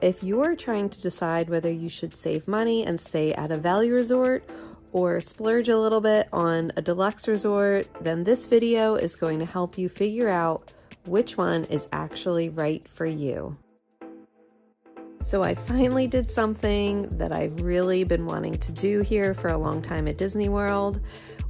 If you're trying to decide whether you should save money and stay at a value resort or splurge a little bit on a deluxe resort, then this video is going to help you figure out which one is actually right for you. So I finally did something that I've really been wanting to do here for a long time at Disney World,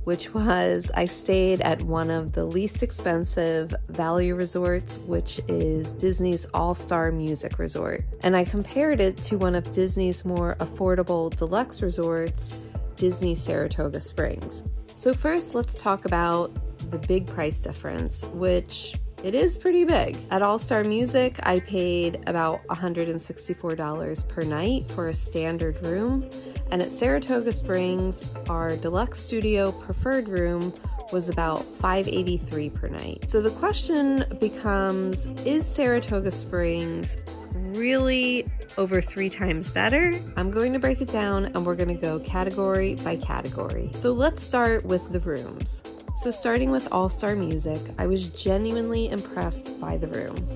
which was I stayed at one of the least expensive value resorts, which is Disney's All-Star Music Resort. And I compared it to one of Disney's more affordable deluxe resorts, Disney Saratoga Springs. So first, let's talk about the big price difference, which it is pretty big. At All-Star Music, I paid about $164 per night for a standard room. And at Saratoga Springs, our deluxe studio preferred room was about $583 per night. So the question becomes, is Saratoga Springs really over 3 times better? I'm going to break it down and we're going to go category by category. So let's start with the rooms. So starting with All-Star Music, I was genuinely impressed by the room.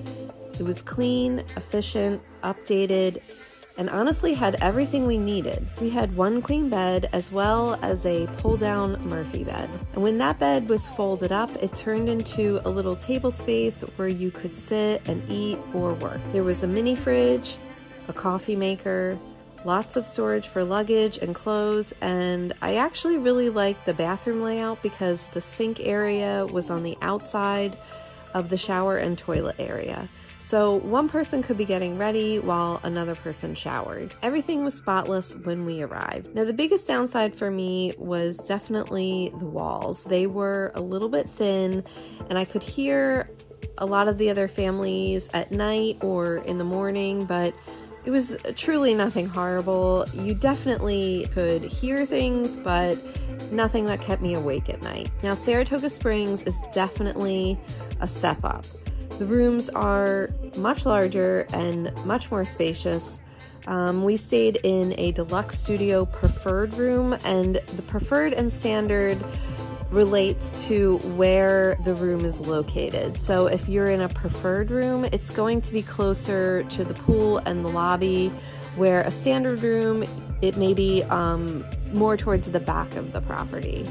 It was clean, efficient, updated, and honestly had everything we needed. We had one queen bed as well as a pull-down Murphy bed. And when that bed was folded up, it turned into a little table space where you could sit and eat or work. There was a mini fridge, a coffee maker, lots of storage for luggage and clothes, and I actually really liked the bathroom layout because the sink area was on the outside of the shower and toilet area. So one person could be getting ready while another person showered. Everything was spotless when we arrived. Now the biggest downside for me was definitely the walls. They were a little bit thin and I could hear a lot of the other families at night or in the morning, but it was truly nothing horrible. You definitely could hear things, but nothing that kept me awake at night. Now Saratoga Springs is definitely a step up. The rooms are much larger and much more spacious. We stayed in a deluxe studio preferred room, and the preferred and standard relates to where the room is located. So if you're in a preferred room, it's going to be closer to the pool and the lobby, where a standard room, it may be more towards the back of the property.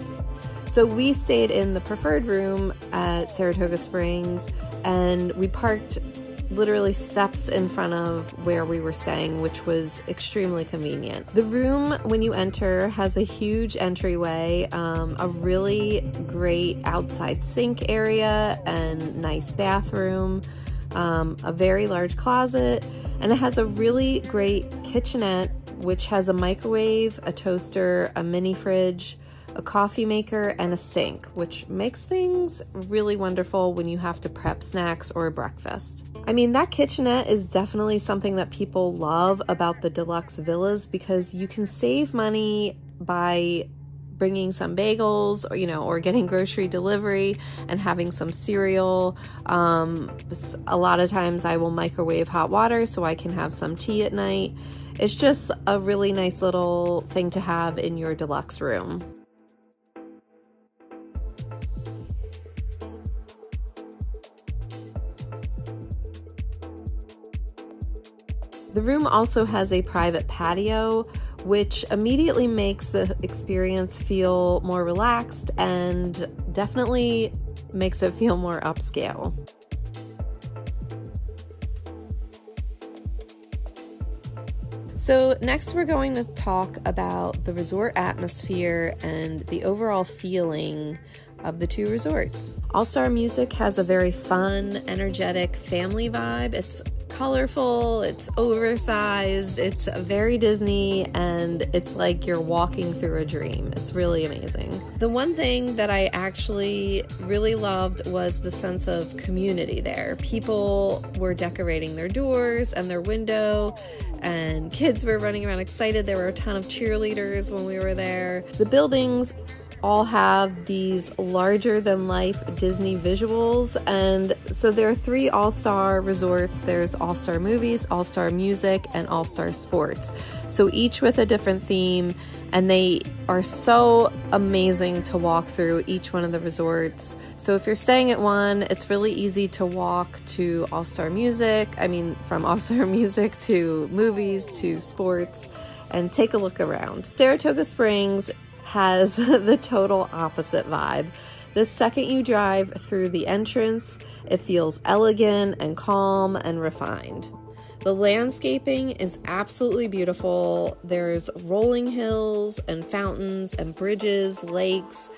So we stayed in the preferred room at Saratoga Springs, and we parked literally steps in front of where we were staying, which was extremely convenient. The room, when you enter, has a huge entryway, a really great outside sink area and nice bathroom, a very large closet, and it has a really great kitchenette, which has a microwave, a toaster, a mini fridge, a coffee maker, and a sink, which makes things really wonderful when you have to prep snacks or breakfast. I mean, that kitchenette is definitely something that people love about the deluxe villas because you can save money by bringing some bagels or getting grocery delivery and having some cereal. A lot of times I will microwave hot water so I can have some tea at night. It's just a really nice little thing to have in your deluxe room. The room also has a private patio, which immediately makes the experience feel more relaxed and definitely makes it feel more upscale. So next we're going to talk about the resort atmosphere and the overall feeling of the two resorts. All-Star Music has a very fun, energetic family vibe. It's colorful, it's oversized, it's very Disney, and it's like you're walking through a dream. It's really amazing. The one thing that I actually really loved was the sense of community there. People were decorating their doors and their window, and kids were running around excited. There were a ton of cheerleaders when we were there. The buildings all have these larger than life Disney visuals. And so there are 3 all-star resorts. There's all-star movies, all-star music, and all-star sports. So each with a different theme, and they are so amazing to walk through each one of the resorts. So if you're staying at one, it's really easy to walk to all-star music. I mean, from all-star music to movies to sports, and take a look around. Saratoga Springs has the total opposite vibe. The second you drive through the entrance, it feels elegant and calm and refined. The landscaping is absolutely beautiful. There's rolling hills and fountains and bridges, lakes.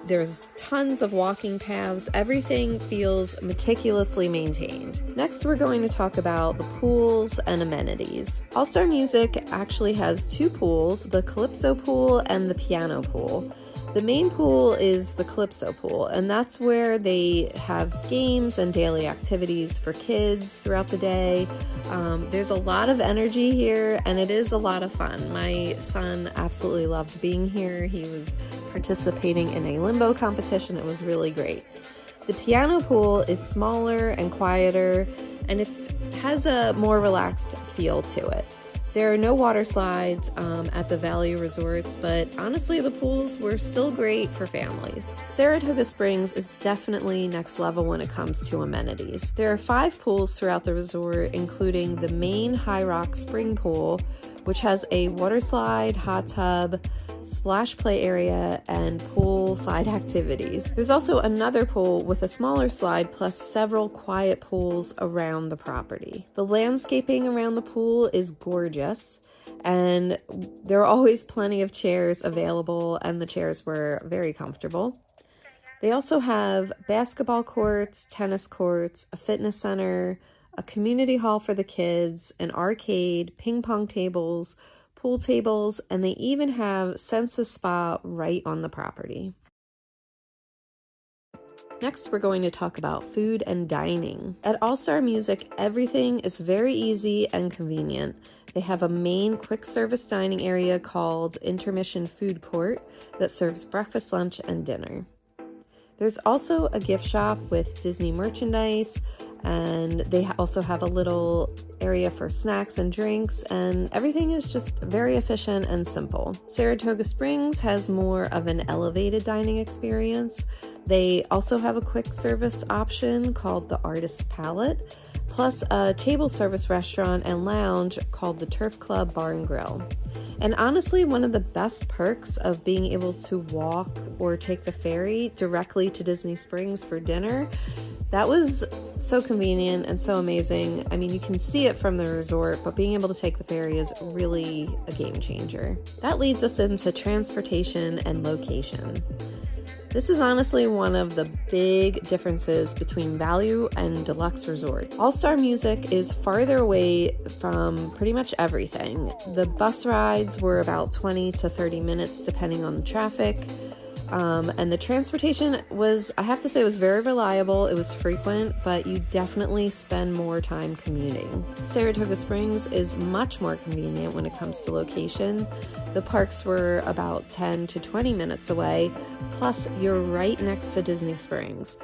There's tons of walking paths. Everything feels meticulously maintained. Next, we're going to talk about the pools and amenities. All-Star Music actually has 2 pools, the Calypso pool and the Piano pool. The main pool is the Calypso pool, and that's where they have games and daily activities for kids throughout the day. There's a lot of energy here, and it is a lot of fun. My son absolutely loved being here. He was participating in a limbo competition. It was really great. The Piano pool is smaller and quieter, and it has a more relaxed feel to it. There are no water slides at the value resorts, but honestly, the pools were still great for families. Saratoga Springs is definitely next level when it comes to amenities. There are 5 pools throughout the resort, including the main High Rock Spring Pool, which has a water slide, hot tub, splash play area, and pool side activities. There's also another pool with a smaller slide plus several quiet pools around the property. The landscaping around the pool is gorgeous, and there are always plenty of chairs available, and the chairs were very comfortable. They also have basketball courts, tennis courts, a fitness center, a community hall for the kids, an arcade, ping pong tables, pool tables, and they even have Senses Spa right on the property. Next, we're going to talk about food and dining. At All-Star Music, everything is very easy and convenient. They have a main quick service dining area called Intermission Food Court that serves breakfast, lunch, and dinner. There's also a gift shop with Disney merchandise, and they also have a little area for snacks and drinks, and everything is just very efficient and simple. Saratoga Springs has more of an elevated dining experience. They also have a quick service option called the Artist's Palette, plus a table service restaurant and lounge called the Turf Club Bar and Grill. And honestly, one of the best perks of being able to walk or take the ferry directly to Disney Springs for dinner, that was so convenient and so amazing. I mean, you can see it from the resort, but being able to take the ferry is really a game changer. That leads us into transportation and location. This is honestly one of the big differences between Value and Deluxe Resort. All-Star Music is farther away from pretty much everything. The bus rides were about 20 to 30 minutes depending on the traffic. And the transportation was, I have to say, was very reliable. It was frequent, but you definitely spend more time commuting. Saratoga Springs is much more convenient when it comes to location. The parks were about 10 to 20 minutes away, plus you're right next to Disney Springs.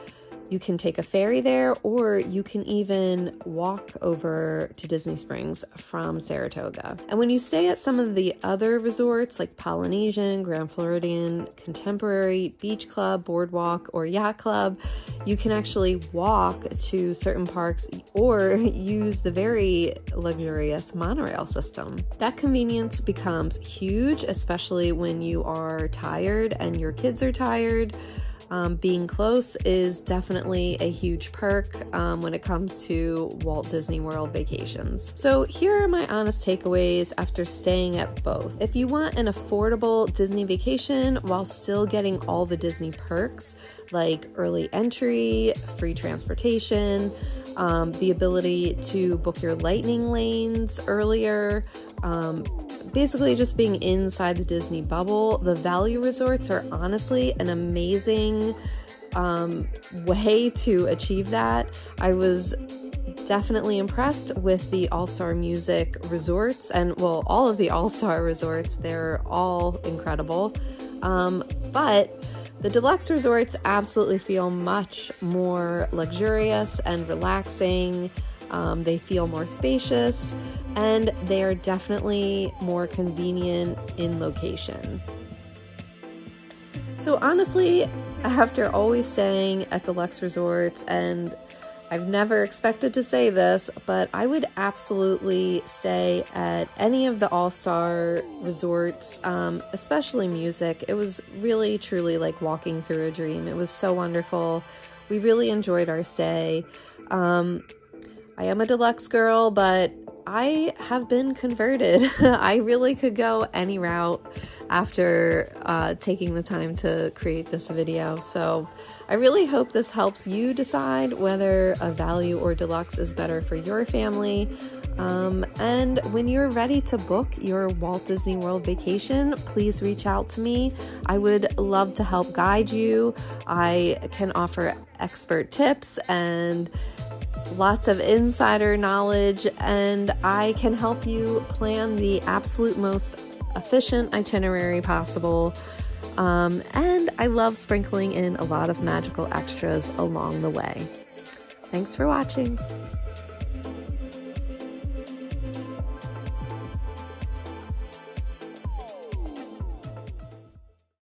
You can take a ferry there, or you can even walk over to Disney Springs from Saratoga. And when you stay at some of the other resorts like Polynesian, Grand Floridian, Contemporary, Beach Club, Boardwalk, or Yacht Club, you can actually walk to certain parks or use the very luxurious monorail system. That convenience becomes huge, especially when you are tired and your kids are tired. Being close is definitely a huge perk when it comes to Walt Disney World vacations. So here are my honest takeaways after staying at both. If you want an affordable Disney vacation while still getting all the Disney perks like early entry, free transportation, the ability to book your lightning lanes earlier, basically just being inside the Disney bubble, the value resorts are honestly an amazing way to achieve that. I was definitely impressed with the All-Star Music resorts, and well, all of the All-Star resorts, they're all incredible. But the deluxe resorts absolutely feel much more luxurious and relaxing. They feel more spacious, and they are definitely more convenient in location. So honestly, after always staying at deluxe resorts, and I've never expected to say this, but I would absolutely stay at any of the all-star resorts, especially music. It was really, truly like walking through a dream. It was so wonderful. We really enjoyed our stay. I am a deluxe girl, but I have been converted. I really could go any route after taking the time to create this video. So I really hope this helps you decide whether a value or deluxe is better for your family. And when you're ready to book your Walt Disney World vacation, please reach out to me. I would love to help guide you. I can offer expert tips and lots of insider knowledge, and I can help you plan the absolute most efficient itinerary possible. And I love sprinkling in a lot of magical extras along the way. Thanks for watching.